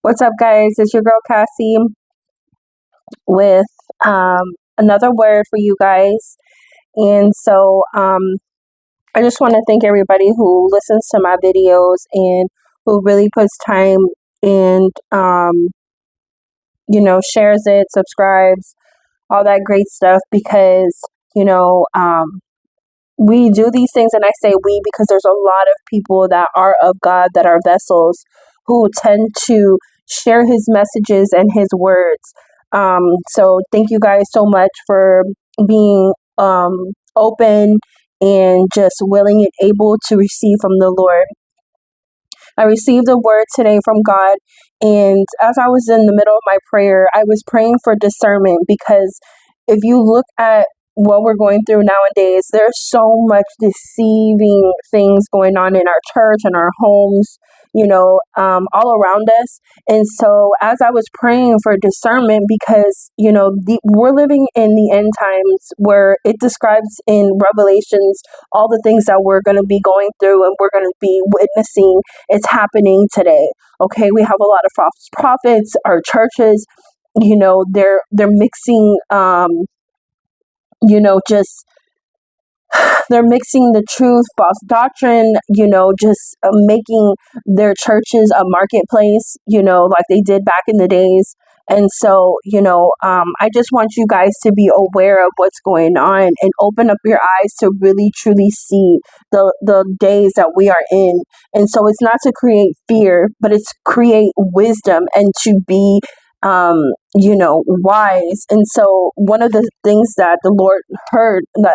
What's up, guys? It's your girl Cassie with another word for you guys. And I just want to thank everybody who listens to my videos and who really puts time and, shares it, subscribes, all that great stuff because, you know, we do these things, and I say we because there's a lot of people that are of God that are vessels who tend to share his messages and his words. So thank you guys so much for being open and just willing and able to receive from the Lord. I received a word today from God, and as I was in the middle of my prayer, I was praying for discernment because if you look at what we're going through nowadays, there's so much deceiving things going on in our church and our homes, all around us. And so, as I was praying for discernment, because we're living in the end times where it describes in Revelations all the things that we're going to be going through and we're going to be witnessing. It's happening today. Okay, we have a lot of false prophets. Our churches, they're mixing, just they're mixing the truth, false doctrine, just making their churches a marketplace, like they did back in the days. And so, I just want you guys to be aware of what's going on and open up your eyes to really truly see the days that we are in. And so it's not to create fear, but it's create wisdom and to be wise. And so one of the things that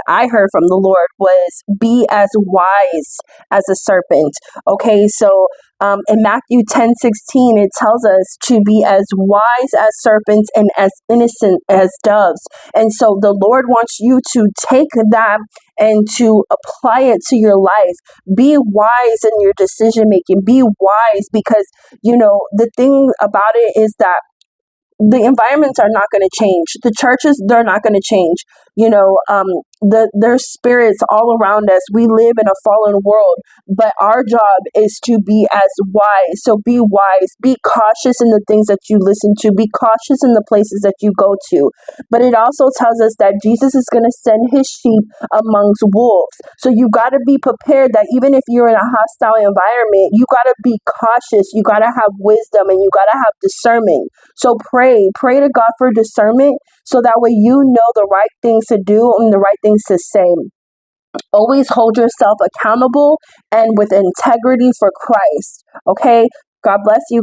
I heard from the Lord was be as wise as a serpent. Okay, so in Matthew 10:16, it tells us to be as wise as serpents and as innocent as doves. And so the Lord wants you to take that and to apply it to your life. Be wise in your decision making. Be wise because, the thing about it is that the environments are not going to change. The churches, they're not going to change. There's spirits all around us. We live in a fallen world, but our job is to be as wise. So be wise. Be cautious in the things that you listen to. Be cautious in the places that you go to. But it also tells us that Jesus is going to send his sheep amongst wolves. So you got to be prepared that even if you're in a hostile environment, you got to be cautious. You got to have wisdom and you got to have discernment. So pray to God for discernment so that way you know the right things to do and the right things to say. Always hold yourself accountable and with integrity for Christ. Okay? God bless you.